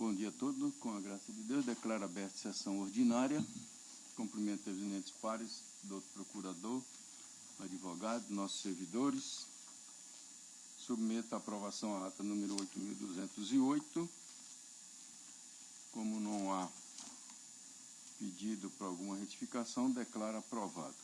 Bom dia a todos. Com a graça de Deus, declaro aberta a sessão ordinária. Cumprimento os eminentes pares, doutor procurador, advogado, nossos servidores. Submeto à aprovação a ata número 8.208. Como não há pedido para alguma retificação, declaro aprovado.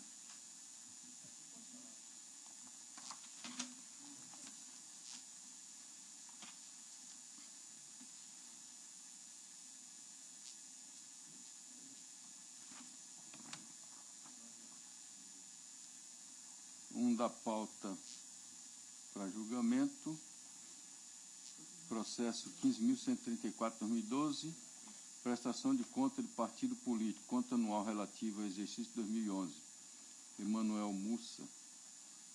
Da pauta para julgamento, processo 15.134/2012, prestação de conta de partido político, conta anual relativa ao exercício 2011. Emanuel Mussa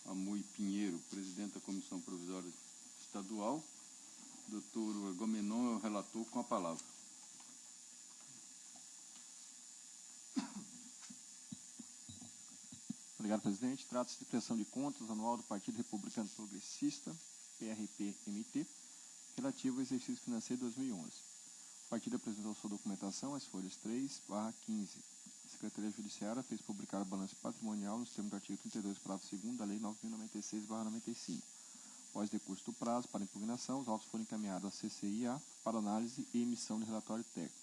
Amui Pinheiro, presidente da Comissão Provisória Estadual. Doutor Agamenon é o relator, com a palavra. Obrigado, presidente. Trata-se de prestação de contas anual do Partido Republicano Progressista, PRP-MT, relativo ao exercício financeiro de 2011. O partido apresentou sua documentação, as folhas 3/15. A Secretaria Judiciária fez publicar o balanço patrimonial nos termos do artigo 32, parágrafo 2º da Lei 9.096/95. Após decurso do prazo para impugnação, os autos foram encaminhados à CCIA para análise e emissão de relatório técnico.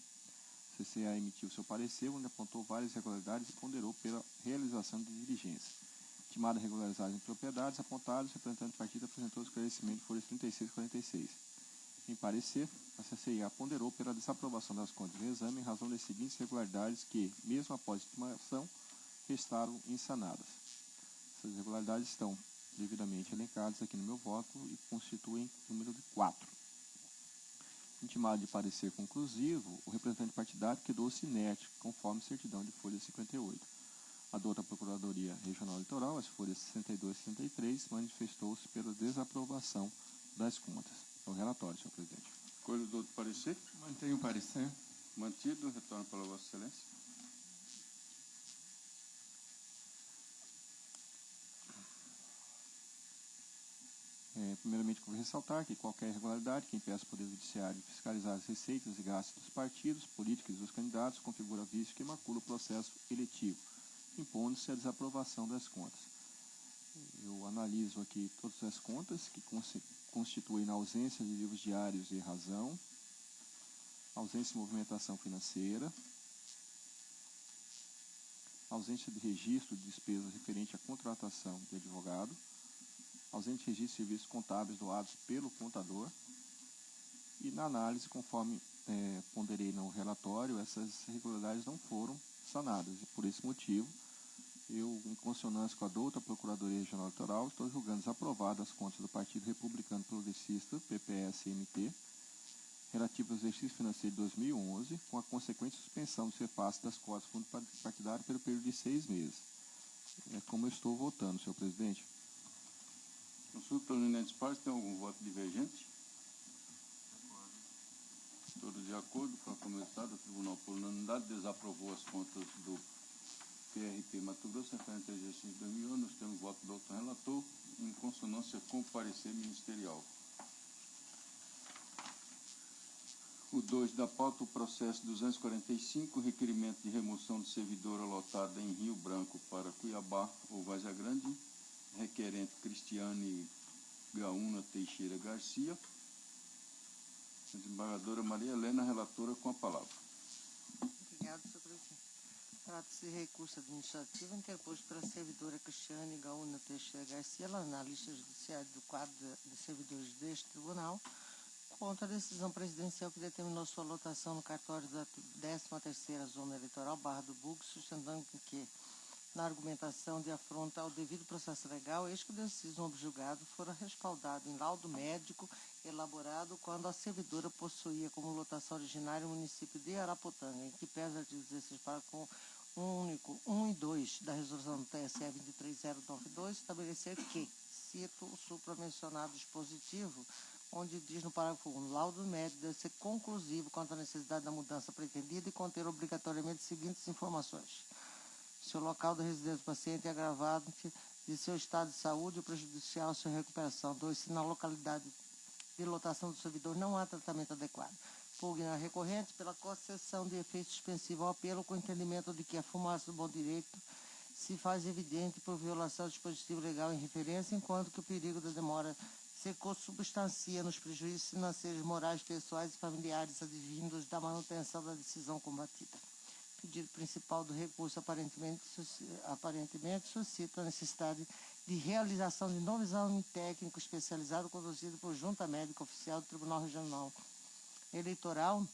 A CCA emitiu seu parecer, onde apontou várias irregularidades e ponderou pela realização de diligência. Intimada regularidades em propriedades apontadas, o representante do partido apresentou o esclarecimento de folhas 36 e 46. Em parecer, a CCA ponderou pela desaprovação das contas em exame em razão das seguintes irregularidades que, mesmo após intimação, restaram insanadas. Essas irregularidades estão devidamente elencadas aqui no meu voto e constituem número de 4. Intimado de parecer conclusivo, o representante partidário quedou-se inerte, conforme certidão de folha 58. A douta Procuradoria Regional Eleitoral, as folhas 62 e 63, manifestou-se pela desaprovação das contas. É o relatório, senhor presidente. Escolha do outro parecer. Mantenho o parecer. Mantido. Retorno para Vossa Excelência. Primeiramente, convém ressaltar que qualquer irregularidade que impeça o Poder Judiciário de fiscalizar as receitas e gastos dos partidos, políticos e dos candidatos configura vício que macula o processo eletivo, impondo-se a desaprovação das contas. Eu analiso aqui todas as contas que constituem na ausência de livros diários e razão, ausência de movimentação financeira, ausência de registro de despesas referente à contratação de advogado, ausente registro de serviços contábeis doados pelo contador, e na análise, conforme ponderei no relatório, essas irregularidades não foram sanadas, e por esse motivo, eu, em consonância com a douta Procuradoria Regional Eleitoral, estou julgando desaprovadas as contas do Partido Republicano Progressista, PPS-MT, relativo ao exercício financeiro de 2011, com a consequente suspensão do repasse das cotas do fundo partidário pelo período de 6 meses. É como eu estou votando, senhor presidente. Consulta pelos eminentes pares, tem algum voto divergente? Todos de acordo. Para começar, o Tribunal, por unanimidade, desaprovou as contas do PRP Mato Grosso referente ao exercício de 2011. Nós temos voto do outro relator, em consonância com o parecer ministerial. O 2 da pauta, o processo 245, requerimento de remoção de servidora lotada em Rio Branco para Cuiabá ou Várzea Grande, requerente Cristiane Gaúna Teixeira Garcia. A desembargadora Maria Helena, relatora, com a palavra. Obrigado, senhor presidente. Trata-se de recurso administrativo interposto pela servidora Cristiane Gaúna Teixeira Garcia, lá na lista judiciária do quadro de servidores deste tribunal, contra a decisão presidencial que determinou sua lotação no cartório da 13ª Zona Eleitoral, Barra do Bugre, sustentando que, na argumentação de afronta ao devido processo legal, eis que o deciso objulgado fora respaldado em laudo médico elaborado quando a servidora possuía como lotação originária o município de Arapotanga, em que pesa o artigo 16 parágrafo único 1 e 2 da resolução do TSE 23092, estabelecer que, cito o supramencionado dispositivo, onde diz no parágrafo 1, laudo médico deve ser conclusivo quanto à necessidade da mudança pretendida e conter obrigatoriamente as seguintes informações: seu local de residência do paciente é agravante de seu estado de saúde ou prejudicial à sua recuperação. 2. Se na localidade de lotação do servidor não há tratamento adequado. Pugna recorrente pela concessão de efeito suspensivo ao apelo com o entendimento de que a fumaça do bom direito se faz evidente por violação do dispositivo legal em referência, enquanto que o perigo da demora se consubstancia nos prejuízos financeiros, morais, pessoais e familiares advindos da manutenção da decisão combatida. O pedido principal do recurso aparentemente suscita a necessidade de realização de novo exame técnico especializado conduzido por junta médica oficial do Tribunal Regional Eleitoral,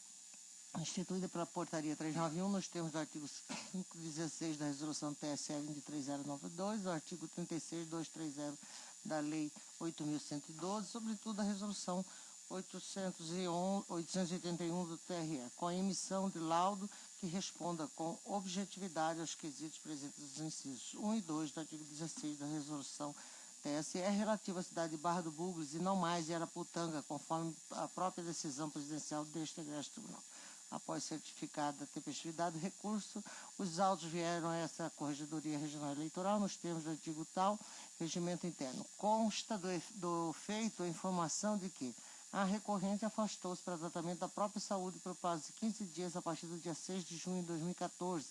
instituída pela Portaria 391, nos termos do artigo 516 da Resolução TSE 23092, do artigo 36230 da Lei 8.112, sobretudo a Resolução 881 do TRE, com a emissão de laudo que responda com objetividade aos quesitos presentes nos incisos 1 e 2 do artigo 16 da Resolução TSE relativa à cidade de Barra do Bugres e não mais de Araputanga, conforme a própria decisão presidencial deste egresso tribunal. Após certificada a tempestividade do recurso, os autos vieram a essa Corregedoria Regional Eleitoral nos termos do artigo tal, regimento interno. Consta do feito a informação de que a recorrente afastou-se para tratamento da própria saúde por prazo de 15 dias a partir do dia 6 de junho de 2014,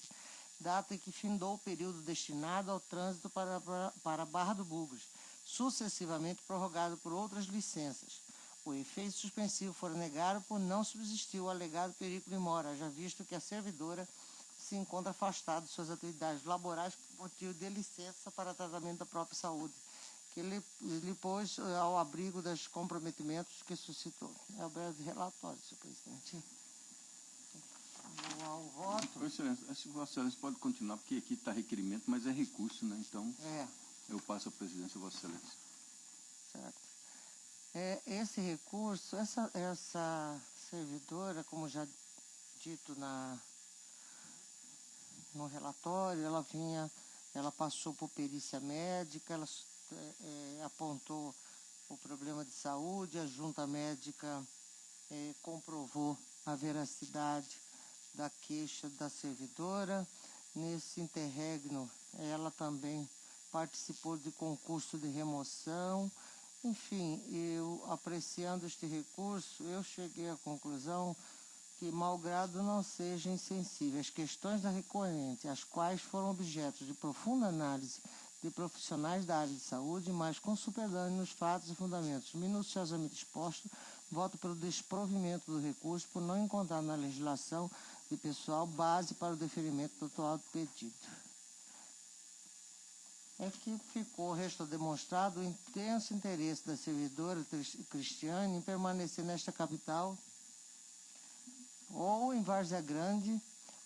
data em que findou o período destinado ao trânsito para Barra do Bugres, sucessivamente prorrogado por outras licenças. O efeito suspensivo for negado por não subsistir o alegado perigo de mora, já visto que a servidora se encontra afastada de suas atividades laborais por motivo de licença para tratamento da própria saúde, que ele pôs ao abrigo dos comprometimentos que suscitou. É o breve relatório, senhor presidente. Vou ao voto. Excelência, Vossa Excelência pode continuar, porque aqui está requerimento, mas é recurso, né? Então, eu passo a presidência, Vossa Excelência. Certo. Esse recurso, essa servidora, como já dito no relatório, ela passou por perícia médica, ela apontou o problema de saúde, a junta médica comprovou a veracidade da queixa da servidora. Nesse interregno, ela também participou de concurso de remoção. Enfim, eu, apreciando este recurso, eu cheguei à conclusão que, malgrado não seja insensível às questões da recorrente, as quais foram objeto de profunda análise de profissionais da área de saúde, mas com supedâneo nos fatos e fundamentos minuciosamente expostos, voto pelo desprovimento do recurso por não encontrar na legislação de pessoal base para o deferimento do atual pedido. É que restou demonstrado o intenso interesse da servidora Cristiane em permanecer nesta capital ou em Várzea Grande,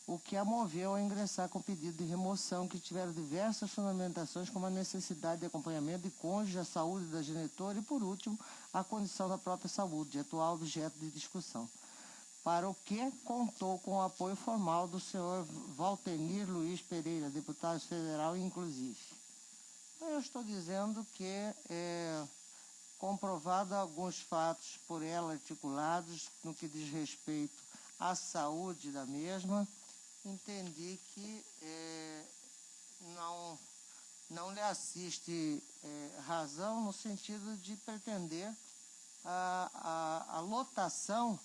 o que a moveu a ingressar com pedido de remoção, que tiveram diversas fundamentações, como a necessidade de acompanhamento de cônjuge, a saúde da genitora e, por último, a condição da própria saúde, atual objeto de discussão, para o que contou com o apoio formal do senhor Valtenir Luiz Pereira, deputado federal, inclusive. Eu estou dizendo que, comprovado alguns fatos por ela articulados no que diz respeito à saúde da mesma, entendi que não lhe assiste razão no sentido de pretender a lotação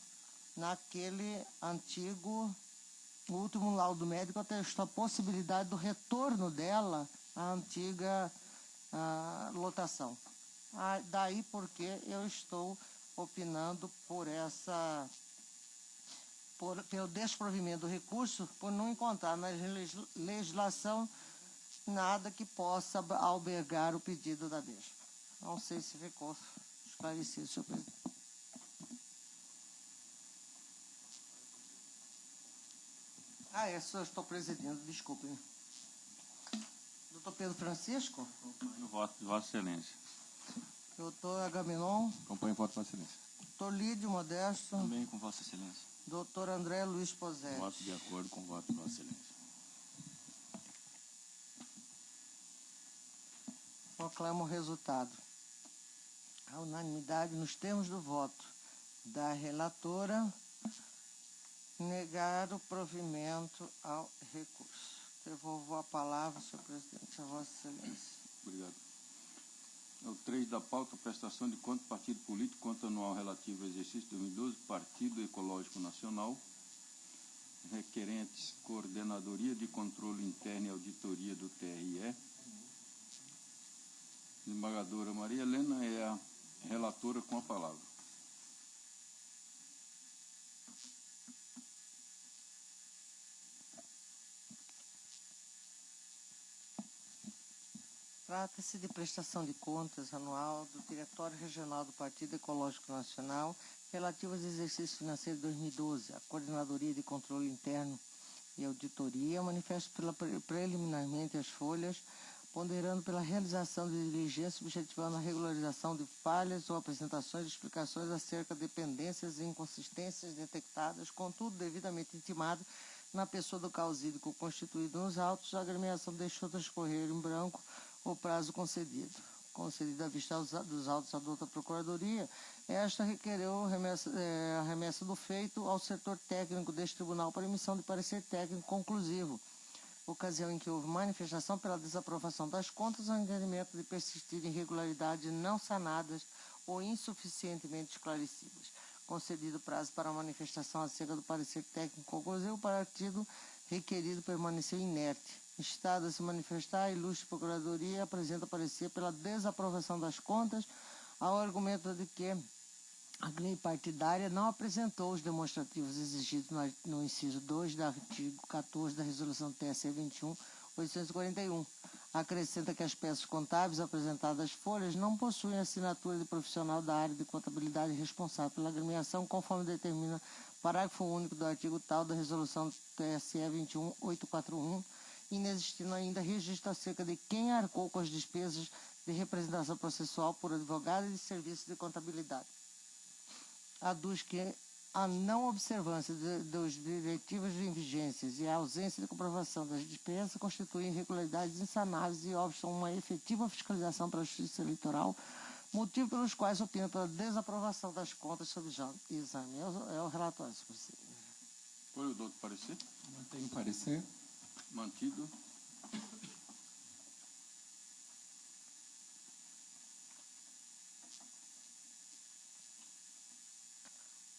naquele antigo, o último laudo médico atestou a possibilidade do retorno dela à antiga lotação. Daí porque eu estou opinando pelo desprovimento do recurso, por não encontrar na legislação nada que possa albergar o pedido da mesma. Não sei se ficou esclarecido, senhor presidente. Eu estou presidindo, desculpe-me. Doutor Pedro Francisco? No voto de Vossa Excelência. Doutor Agamenon? Acompanho o voto de Vossa Excelência. Doutor Lídio Modesto? Também com Vossa Excelência. Doutor André Luiz Posetti? Voto de acordo com o voto de Vossa Excelência. Proclamo o resultado. A unanimidade nos termos do voto da relatora, negar o provimento ao recurso. Devolvo a palavra, senhor presidente, a Vossa Excelência. Obrigado. É o 3 da pauta, prestação de conta, partido político, conta anual relativo ao exercício 2012, Partido Ecológico Nacional. Requerentes, Coordenadoria de Controle Interno e Auditoria do TRE. Desembargadora Maria Helena é a relatora com a palavra. Trata-se de prestação de contas anual do Diretório Regional do Partido Ecológico Nacional relativo aos exercícios financeiros de 2012. A Coordenadoria de Controle Interno e Auditoria manifesta preliminarmente as folhas, ponderando pela realização de diligências objetivando a regularização de falhas ou apresentações de explicações acerca de pendências e inconsistências detectadas, contudo devidamente intimado na pessoa do causídico constituído nos autos, a agremiação deixou transcorrer em branco o prazo concedido. Concedida a vista dos autos à douta Procuradoria, esta requereu a remessa do feito ao setor técnico deste tribunal para emissão de parecer técnico conclusivo, ocasião em que houve manifestação pela desaprovação das contas ao entendimento de persistir irregularidades não sanadas ou insuficientemente esclarecidas. Concedido prazo para a manifestação acerca do parecer técnico conclusivo, o partido requerido permaneceu inerte. Estado a se manifestar, a ilustre Procuradoria apresenta parecer pela desaprovação das contas ao argumento de que a lei partidária não apresentou os demonstrativos exigidos no inciso 2 do artigo 14 da Resolução TSE 21.841. Acrescenta que as peças contábeis apresentadas às folhas não possuem assinatura de profissional da área de contabilidade responsável pela agremiação, conforme determina parágrafo único do artigo tal da Resolução TSE 21.841, inexistindo ainda registro acerca de quem arcou com as despesas de representação processual por advogado e de serviço de contabilidade. Aduz que a não observância dos diretivos de vigências e a ausência de comprovação das despesas constituem irregularidades insanáveis e obstam uma efetiva fiscalização pela Justiça Eleitoral, motivo pelos quais opina pela desaprovação das contas sob exame. É o relatório, se possível. Foi o doutor parecer? Mantém o parecer. Mantido.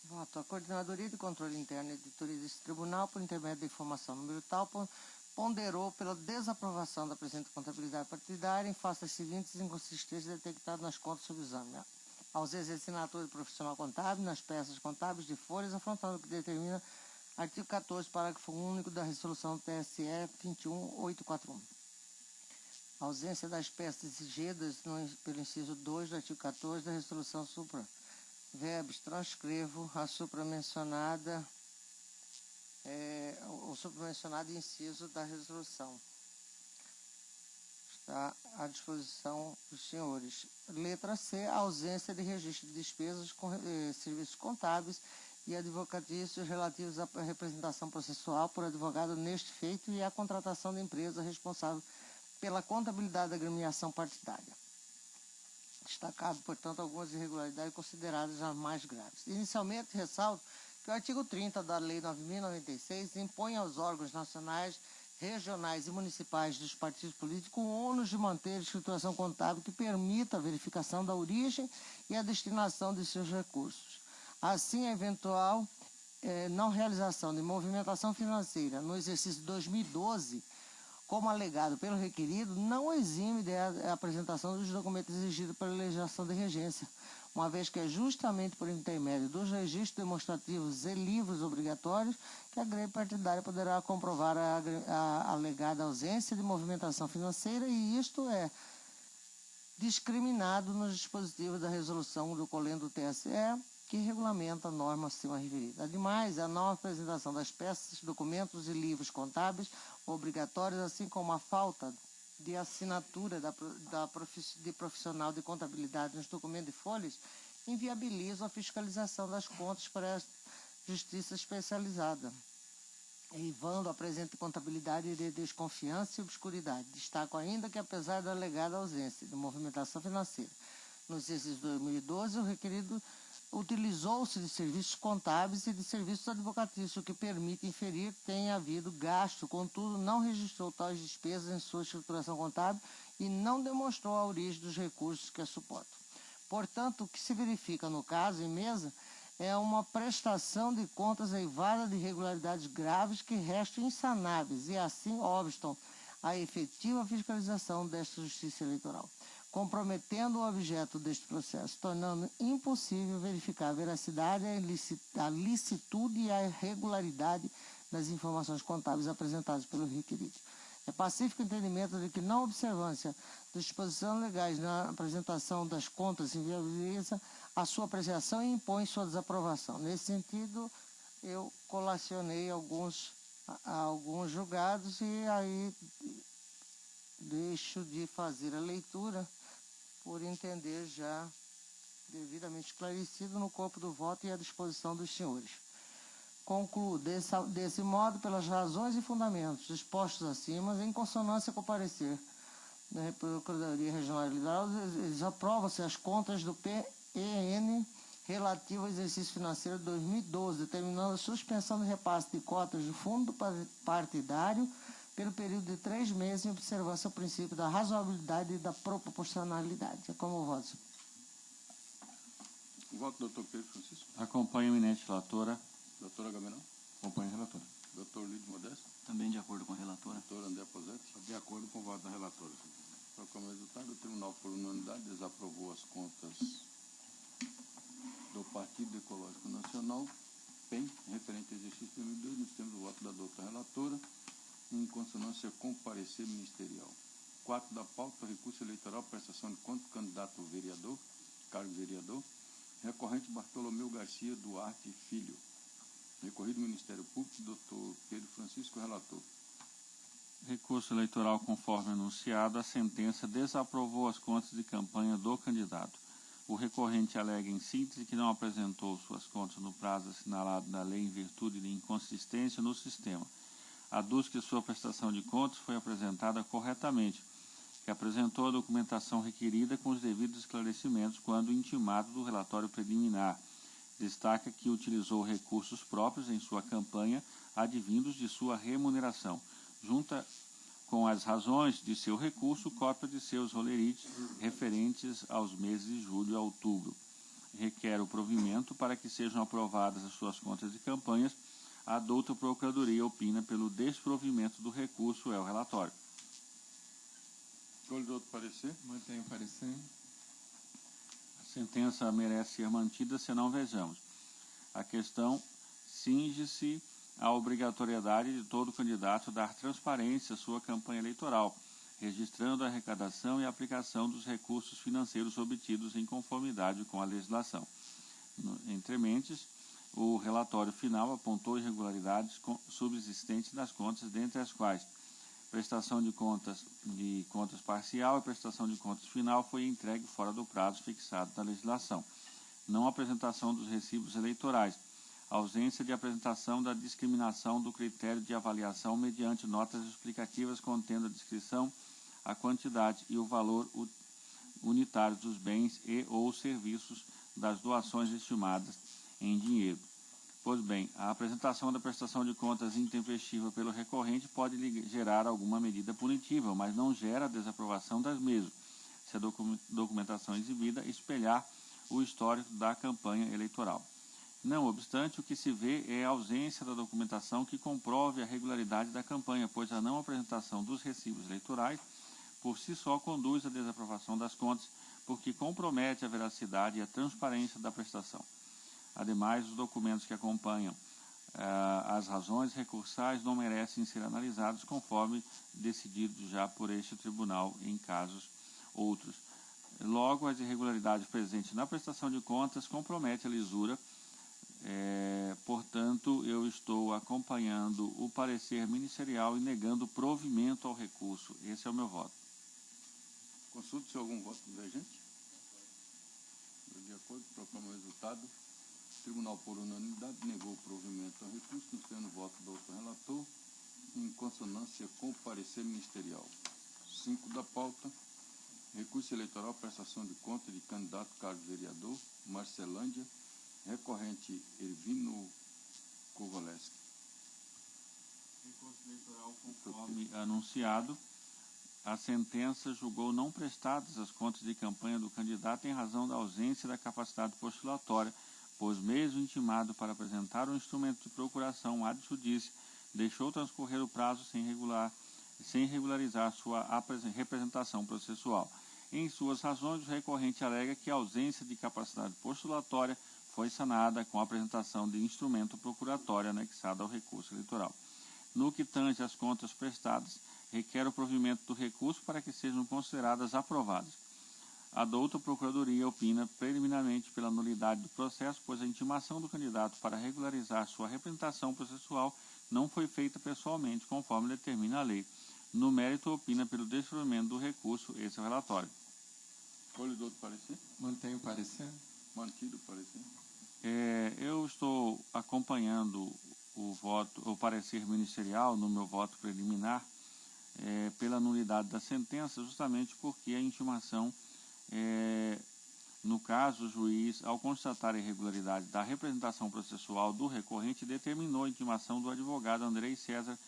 Voto. A Coordenadoria de Controle Interno e Auditoria deste Tribunal, por intermédio da informação número tal, ponderou pela desaprovação da presente contabilidade partidária em face das seguintes inconsistências detectadas nas contas sob exame. Ausência de assinatura de profissional contábil nas peças contábeis de folhas, afrontando o que determina artigo 14, parágrafo único da Resolução TSE 21.841. Ausência das peças exigidas pelo inciso 2 do artigo 14 da Resolução supra. Verbos, transcrevo a supramencionada, o supramencionado inciso da resolução. Está à disposição dos senhores. Letra C, a ausência de registro de despesas com serviços contábeis e advocatícios relativos à representação processual por advogado neste feito e à contratação da empresa responsável pela contabilidade da agremiação partidária. Destacado, portanto, algumas irregularidades consideradas as mais graves. Inicialmente, ressalto que o artigo 30 da Lei 9.096 impõe aos órgãos nacionais, regionais e municipais dos partidos políticos o ônus de manter a escrituração contábil que permita a verificação da origem e a destinação de seus recursos. Assim, a eventual não realização de movimentação financeira no exercício 2012, como alegado pelo requerido, não exime da apresentação dos documentos exigidos pela legislação de regência, uma vez que é justamente por intermédio dos registros demonstrativos e livros obrigatórios que a greve partidária poderá comprovar a alegada ausência de movimentação financeira, e isto é discriminado nos dispositivos da resolução do Colendo do TSE, que regulamenta a norma acima referida. Ademais, a não apresentação das peças, documentos e livros contábeis obrigatórios, assim como a falta de assinatura de profissional de contabilidade nos documentos e folhas, inviabilizam a fiscalização das contas para a justiça especializada, eivando a presente contabilidade de desconfiança e obscuridade. Destaco ainda que, apesar da alegada ausência de movimentação financeira no exercício de 2012, o requerido utilizou-se de serviços contábeis e de serviços advocatícios, o que permite inferir que tenha havido gasto, contudo, não registrou tais despesas em sua escrituração contábil e não demonstrou a origem dos recursos que a suportam. Portanto, o que se verifica no caso em mesa é uma prestação de contas eivada de irregularidades graves que restam insanáveis e assim obstam a efetiva fiscalização desta Justiça Eleitoral, comprometendo o objeto deste processo, tornando impossível verificar a veracidade, a licitude e a regularidade das informações contábeis apresentadas pelo requerido. É pacífico o entendimento de que não observância das disposições legais na apresentação das contas inviabiliza a sua apreciação e impõe sua desaprovação. Nesse sentido, eu colacionei alguns julgados e aí deixo de fazer a leitura por entender já devidamente esclarecido no corpo do voto e à disposição dos senhores. Concluo desse modo, pelas razões e fundamentos expostos acima, em consonância com o parecer da Procuradoria Regional Eleitoral, desaprovam-se as contas do PEN relativo ao exercício financeiro de 2012, determinando a suspensão do repasse de cotas do fundo partidário pelo período de 3 meses, em observância ao princípio da razoabilidade e da proporcionalidade. É como o voto. O voto do Dr. Pedro Francisco. Acompanho a eminente relatora. Doutora Gabriel. Acompanho a relatora. Doutor Lídio Modesto. Também de acordo com a relatora. Doutor André Posetti. De acordo com o voto da relatora. Como resultado, o Tribunal, por unanimidade, desaprovou as contas do Partido Ecológico Nacional, PEN, referente ao exercício de 2002, nos termos do voto da doutora relatora, em consonância com o parecer ministerial. 4 da pauta, recurso eleitoral, prestação de contas do candidato vereador, cargo vereador, recorrente Bartolomeu Garcia Duarte Filho. Recorrido do Ministério Público, doutor Pedro Francisco, relator. Recurso eleitoral conforme anunciado, a sentença desaprovou as contas de campanha do candidato. O recorrente alega em síntese que não apresentou suas contas no prazo assinalado na lei em virtude de inconsistência no sistema. Aduz que sua prestação de contas foi apresentada corretamente, que apresentou a documentação requerida com os devidos esclarecimentos quando intimado do relatório preliminar. Destaca que utilizou recursos próprios em sua campanha, advindos de sua remuneração. Junta com as razões de seu recurso, cópia de seus rolerites referentes aos meses de julho a outubro. Requer o provimento para que sejam aprovadas as suas contas de campanhas. A douta Procuradoria opina pelo desprovimento do recurso, é o relatório. Escolha do outro parecer. Mantenho o parecer. A sentença merece ser mantida, senão vejamos. A questão cinge-se à obrigatoriedade de todo candidato dar transparência à sua campanha eleitoral, registrando a arrecadação e a aplicação dos recursos financeiros obtidos em conformidade com a legislação. Entre mentes, o relatório final apontou irregularidades subsistentes nas contas, dentre as quais prestação de contas parcial e prestação de contas final foi entregue fora do prazo fixado na legislação. Não apresentação dos recibos eleitorais. Ausência de apresentação da discriminação do critério de avaliação mediante notas explicativas contendo a descrição, a quantidade e o valor unitário dos bens e ou serviços das doações estimadas em dinheiro. Pois bem, a apresentação da prestação de contas intempestiva pelo recorrente pode gerar alguma medida punitiva, mas não gera a desaprovação das mesmas, se a documentação exibida espelhar o histórico da campanha eleitoral. Não obstante, o que se vê é a ausência da documentação que comprove a regularidade da campanha, pois a não apresentação dos recibos eleitorais, por si só, conduz à desaprovação das contas, porque compromete a veracidade e a transparência da prestação. Ademais, os documentos que acompanham as razões recursais não merecem ser analisados conforme decidido já por este tribunal em casos outros. Logo, as irregularidades presentes na prestação de contas comprometem a lisura. Portanto, eu estou acompanhando o parecer ministerial e negando provimento ao recurso. Esse é o meu voto. Consulte se há algum voto divergente. De acordo, proclamo o resultado. O Tribunal, por unanimidade, negou o provimento ao recurso, nos termos do voto do outro relator, em consonância com o parecer ministerial. 5 da pauta. Recurso eleitoral, prestação de conta de candidato cargo vereador, Marcelândia, recorrente Ervino Kovalevski. Recurso eleitoral conforme anunciado, a sentença julgou não prestadas as contas de campanha do candidato em razão da ausência da capacidade postulatória, pois mesmo intimado para apresentar um instrumento de procuração ad judice, deixou transcorrer o prazo sem regularizar sua representação processual. Em suas razões, o recorrente alega que a ausência de capacidade postulatória foi sanada com a apresentação de instrumento procuratório anexado ao recurso eleitoral. No que tange às contas prestadas, requer o provimento do recurso para que sejam consideradas aprovadas. A douta Procuradoria opina preliminarmente pela nulidade do processo, pois a intimação do candidato para regularizar sua representação processual não foi feita pessoalmente, conforme determina a lei. No mérito, opina pelo desprovimento do recurso. Esse é o relatório. Colhedor do parecer? Mantenho o parecer. Mantido o parecer. Eu estou acompanhando o parecer ministerial no meu voto preliminar pela nulidade da sentença, justamente porque a intimação, no caso, o juiz, ao constatar a irregularidade da representação processual do recorrente, determinou a intimação do advogado Andrei César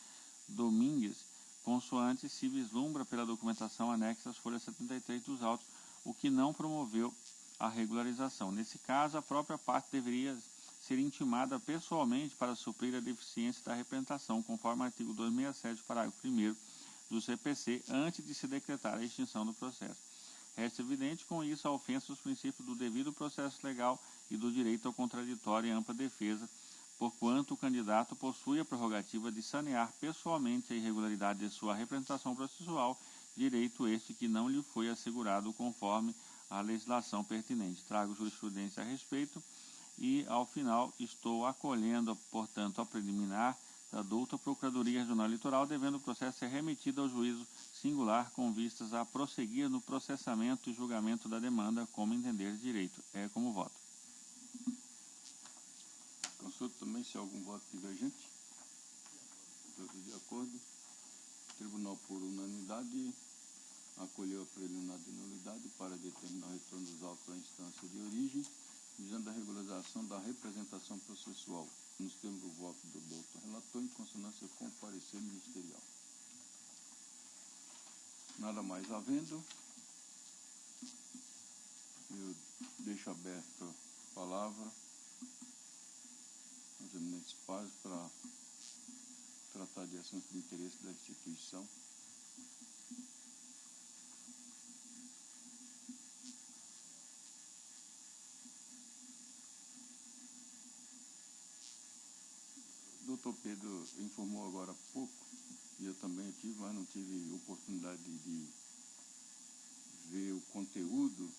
Domingues, consoante se vislumbra pela documentação anexa às folhas 73 dos autos, o que não promoveu a regularização. Nesse caso, a própria parte deveria ser intimada pessoalmente para suprir a deficiência da representação, conforme o artigo 267, parágrafo 1º do CPC, antes de se decretar a extinção do processo. Resta evidente, com isso, a ofensa dos princípios do devido processo legal e do direito ao contraditório e ampla defesa, porquanto o candidato possui a prerrogativa de sanear pessoalmente a irregularidade de sua representação processual, direito este que não lhe foi assegurado conforme a legislação pertinente. Trago jurisprudência a respeito e, ao final, estou acolhendo, portanto, a preliminar da douta Procuradoria Regional Eleitoral, devendo o processo ser remetido ao juízo singular com vistas a prosseguir no processamento e julgamento da demanda, como entender de direito. É como voto. Consulto também se há algum voto divergente. Todos de acordo. O tribunal, por unanimidade, acolheu a preliminar de nulidade para determinar o retorno dos autos à instância de origem, visando a regularização da representação processual, nos termos do voto do doutor relator, em consonância com o parecer ministerial. Nada mais havendo, eu deixo aberto a palavra aos eminentes pares para tratar de assuntos de interesse da instituição. O doutor Pedro informou agora há pouco, e eu também tive, mas não tive oportunidade de ver o conteúdo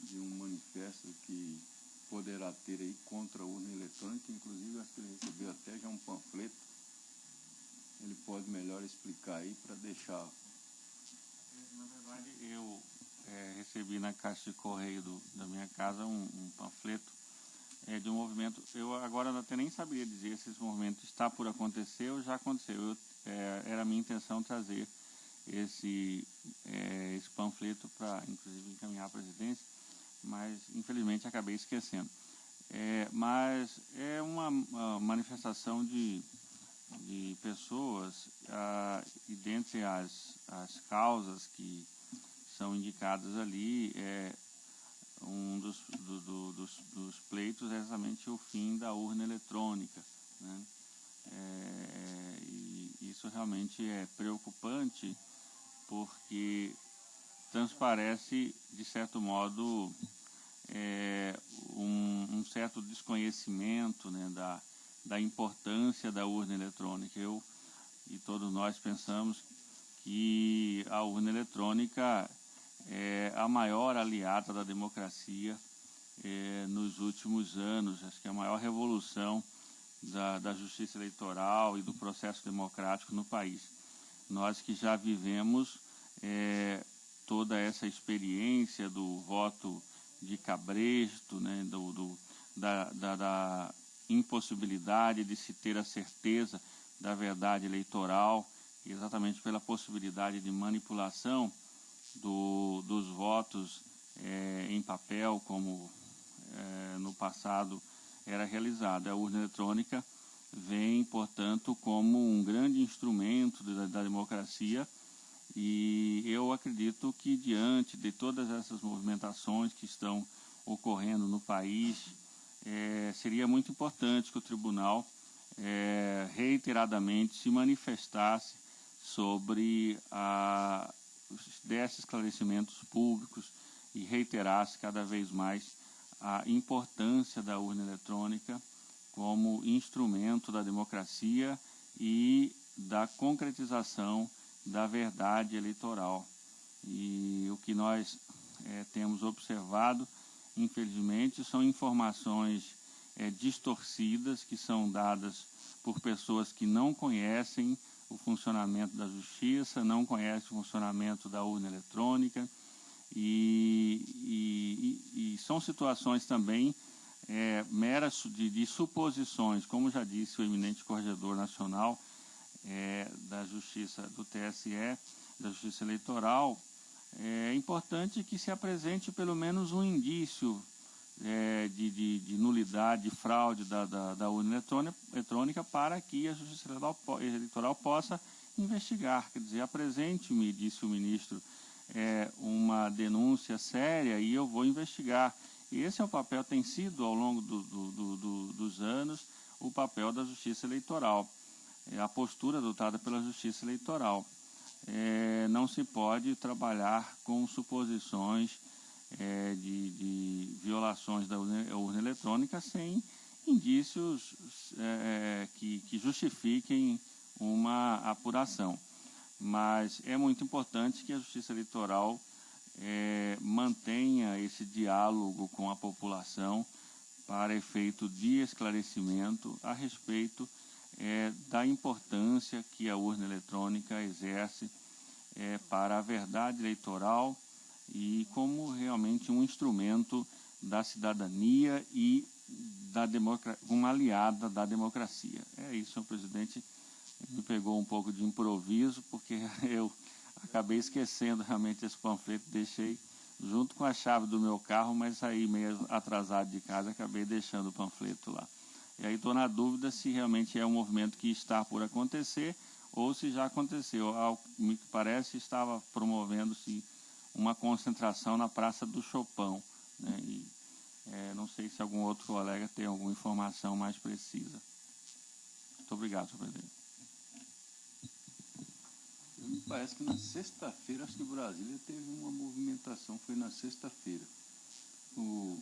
de um manifesto que poderá ter aí contra a urna eletrônica, inclusive acho que ele recebeu até já um panfleto. Ele pode melhor explicar aí para deixar. Na verdade, eu recebi na caixa de correio da minha casa um panfleto de um movimento. Eu agora até nem saberia dizer se esse movimento está por acontecer ou já aconteceu. Era a minha intenção trazer esse panfleto para, inclusive, encaminhar à presidência, mas infelizmente acabei esquecendo. Mas é uma manifestação de pessoas, e dentre as causas que são indicadas ali, um dos pleitos é exatamente o fim da urna eletrônica, né? E isso realmente é preocupante, porque transparece, de certo modo, um certo desconhecimento, né, da importância da urna eletrônica. Eu e todos nós pensamos que a urna eletrônica é a maior aliada da democracia nos últimos anos. Acho que é a maior revolução da justiça eleitoral e do processo democrático no país. Nós que já vivemos toda essa experiência do voto de cabresto, né, da impossibilidade de se ter a certeza da verdade eleitoral, exatamente pela possibilidade de manipulação dos votos em papel, como no passado era realizado. A urna eletrônica vem, portanto, como um grande instrumento da democracia E eu acredito que, diante de todas essas movimentações que estão ocorrendo no país, seria muito importante que o tribunal reiteradamente se manifestasse sobre desse esclarecimentos públicos e reiterasse cada vez mais a importância da urna eletrônica como instrumento da democracia e da concretização da verdade eleitoral. E o que nós temos observado, infelizmente, são informações distorcidas que são dadas por pessoas que não conhecem o funcionamento da justiça, não conhecem o funcionamento da urna eletrônica, e são situações também meras de suposições, como já disse o eminente Corregedor Nacional da Justiça do TSE, da Justiça Eleitoral. É importante que se apresente pelo menos um indício de nulidade, de fraude da urna eletrônica para que a Justiça Eleitoral possa investigar. Quer dizer, apresente-me, disse o ministro, uma denúncia séria e eu vou investigar. E esse é o papel, tem sido ao longo dos anos, o papel da Justiça Eleitoral, a postura adotada pela Justiça Eleitoral. Não se pode trabalhar com suposições de violações da urna eletrônica sem indícios que justifiquem uma apuração. Mas é muito importante que a Justiça Eleitoral mantenha esse diálogo com a população para efeito de esclarecimento a respeito da importância que a urna eletrônica exerce para a verdade eleitoral e como realmente um instrumento da cidadania e uma aliada da democracia. É isso, senhor presidente. Me pegou um pouco de improviso, porque eu acabei esquecendo realmente esse panfleto, deixei junto com a chave do meu carro, mas saí meio atrasado de casa, acabei deixando o panfleto lá. E aí estou na dúvida se realmente é um movimento que está por acontecer ou se já aconteceu. Ao que me parece, estava promovendo-se uma concentração na Praça do Chopão, né? E não sei se algum outro colega tem alguma informação mais precisa. Muito obrigado, senhor presidente. Me parece que na sexta-feira, acho que Brasília teve uma movimentação, foi na sexta-feira. Senhor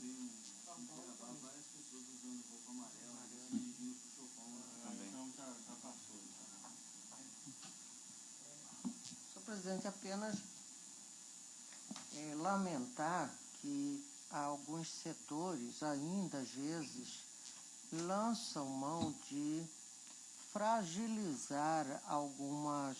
presidente, apenas lamentar que alguns setores ainda, às vezes, lançam mão de fragilizar alguns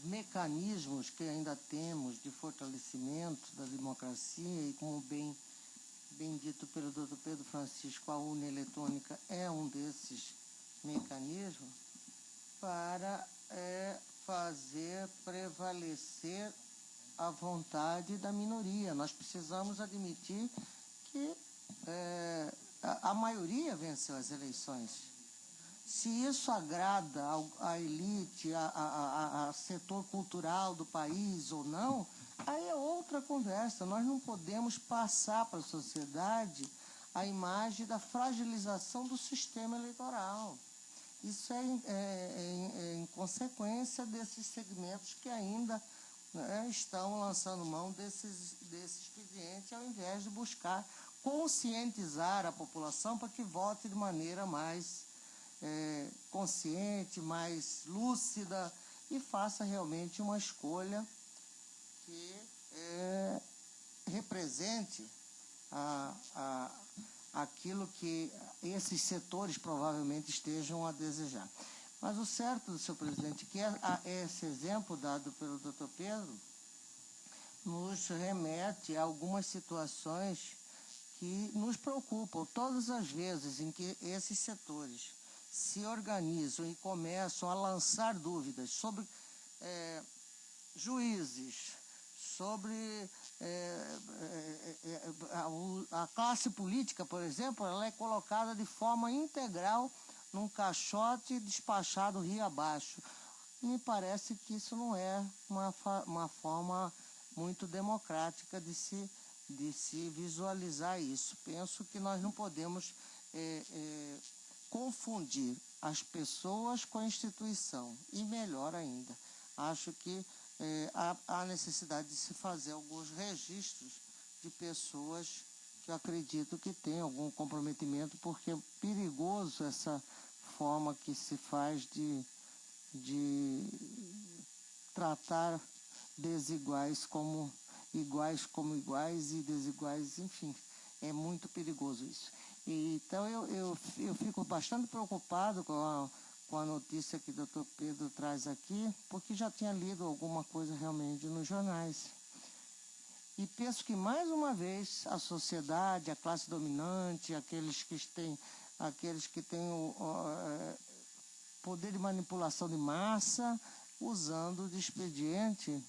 mecanismos que ainda temos de fortalecimento da democracia e, como bem dito pelo Dr. Pedro Francisco, a urna eletrônica é um desses mecanismos para fazer prevalecer a vontade da minoria. Nós precisamos admitir que a maioria venceu as eleições. Se isso agrada à elite, a setor cultural do país ou não, aí é outra conversa. Nós não podemos passar para a sociedade a imagem da fragilização do sistema eleitoral. Isso é em consequência desses segmentos que ainda estão lançando mão desse expediente, ao invés de buscar conscientizar a população para que vote de maneira mais consciente, mais lúcida e faça realmente uma escolha que represente aquilo que esses setores provavelmente estejam a desejar. Mas o certo, senhor presidente, que esse exemplo dado pelo Dr. Pedro nos remete a algumas situações que nos preocupam. Todas as vezes em que esses setores se organizam e começam a lançar dúvidas sobre juízes, sobre a classe política, por exemplo, ela é colocada de forma integral num caixote despachado rio abaixo. me parece que isso não é uma forma muito democrática de se visualizar isso. Penso que nós não podemos confundir as pessoas com a instituição. E melhor ainda, acho que há necessidade de se fazer alguns registros de pessoas que eu acredito que têm algum comprometimento, porque é perigoso essa forma que se faz de tratar desiguais como iguais e desiguais, enfim, é muito perigoso isso. Então eu fico bastante preocupado com a notícia que o Dr. Pedro traz aqui, porque já tinha lido alguma coisa realmente nos jornais. E penso que, mais uma vez, a sociedade, a classe dominante, aqueles que têm o poder de manipulação de massa, usando de expediente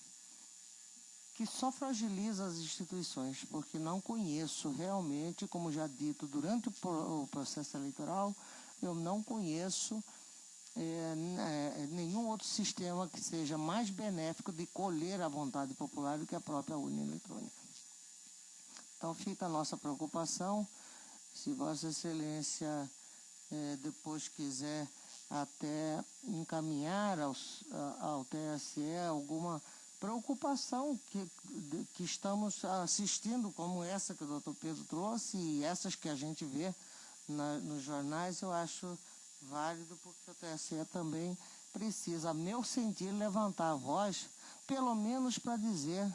que só fragiliza as instituições, porque não conheço realmente, como já dito durante o processo eleitoral, eu não conheço nenhum outro sistema que seja mais benéfico de colher a vontade popular do que a própria urna eletrônica. Então fica a nossa preocupação. Se Vossa Excelência depois quiser até encaminhar ao TSE alguma preocupação que estamos assistindo, como essa que o Dr. Pedro trouxe e essas que a gente vê nos jornais, eu acho válido, porque o TSE também precisa, a meu sentir, levantar a voz, pelo menos para dizer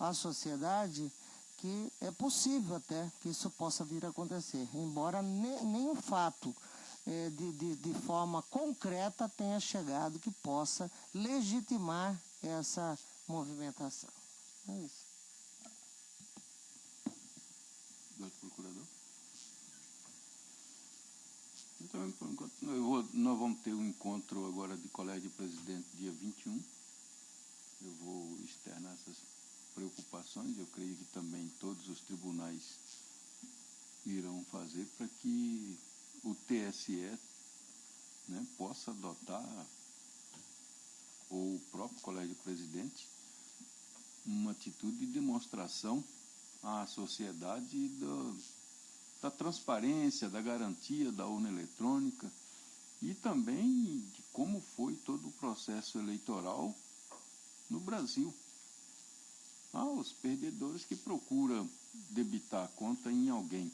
à sociedade que é possível até que isso possa vir a acontecer, embora nenhum fato de forma concreta tenha chegado que possa legitimar essa movimentação. É isso. Do procurador? Então, por enquanto, nós vamos ter um encontro agora de colégio de presidente dia 21. Eu vou externar essas preocupações. Eu creio que também todos os tribunais irão fazer para que o TSE, né, possa adotar, ou o próprio colégio de presidente, uma atitude de demonstração à sociedade da transparência, da garantia da urna eletrônica e também de como foi todo o processo eleitoral no Brasil. Há os perdedores que procuram debitar a conta em alguém.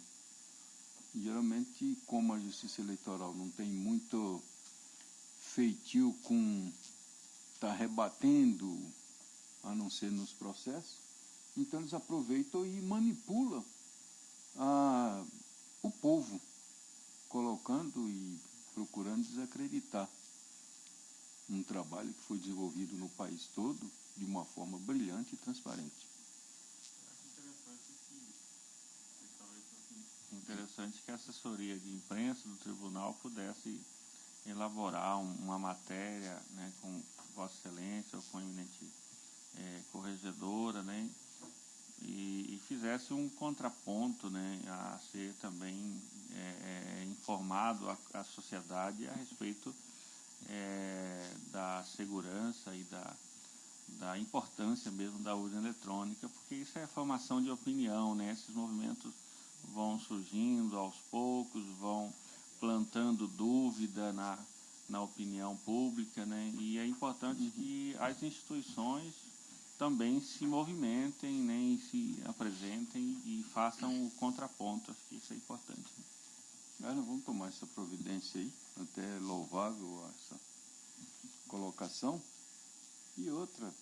Geralmente, como a Justiça Eleitoral não tem muito feitio com estar rebatendo, a não ser nos processos, então eles aproveitam e manipulam o povo, colocando e procurando desacreditar um trabalho que foi desenvolvido no país todo de uma forma brilhante e transparente. Interessante que a assessoria de imprensa do tribunal pudesse elaborar uma matéria, né, com Vossa Excelência ou com a eminente corregedora, né, e fizesse um contraponto, né, a ser também informado a sociedade a respeito da segurança e da importância mesmo da urna eletrônica, porque isso é formação de opinião, né? Esses movimentos vão surgindo aos poucos, vão plantando dúvida na opinião pública, né? E é importante que as instituições também se movimentem, né? E se apresentem e façam o contraponto. Acho que isso é importante. Nós vamos tomar essa providência aí, até louvável essa colocação. E outra,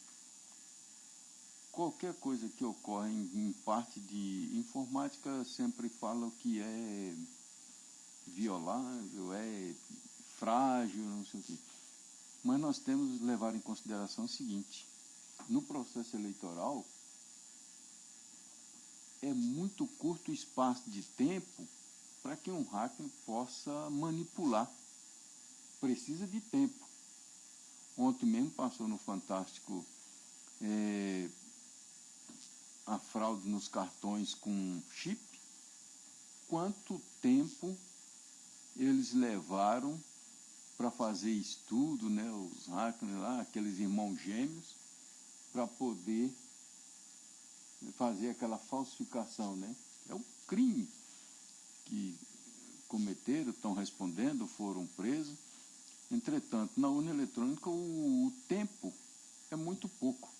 qualquer coisa que ocorre em parte de informática sempre fala que é violável, é frágil, não sei o quê. Mas nós temos que levar em consideração o seguinte: no processo eleitoral é muito curto o espaço de tempo para que um hacker possa manipular. Precisa de tempo. Ontem mesmo passou no Fantástico a fraude nos cartões com chip. Quanto tempo eles levaram para fazer estudo, né, os hackers lá, aqueles irmãos gêmeos, para poder fazer aquela falsificação, né? É um crime que cometeram, estão respondendo, foram presos. Entretanto, na urna eletrônica o tempo é muito pouco.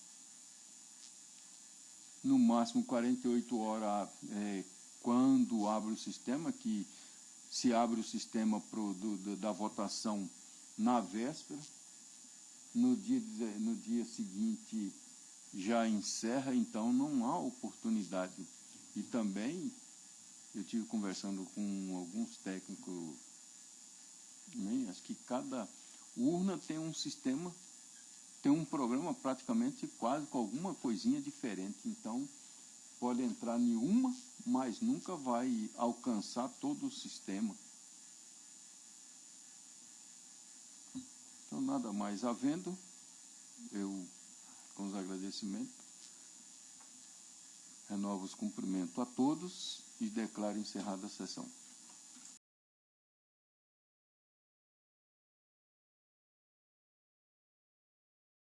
No máximo 48 horas quando abre o sistema, que se abre o sistema da votação na véspera, no dia seguinte já encerra, então não há oportunidade. E também eu tive conversando com alguns técnicos, né, acho que cada urna tem um sistema, tem um programa praticamente quase com alguma coisinha diferente, então pode entrar em uma, mas nunca vai alcançar todo o sistema. Então, nada mais havendo, eu, com os agradecimentos, renovo os cumprimentos a todos e declaro encerrada a sessão.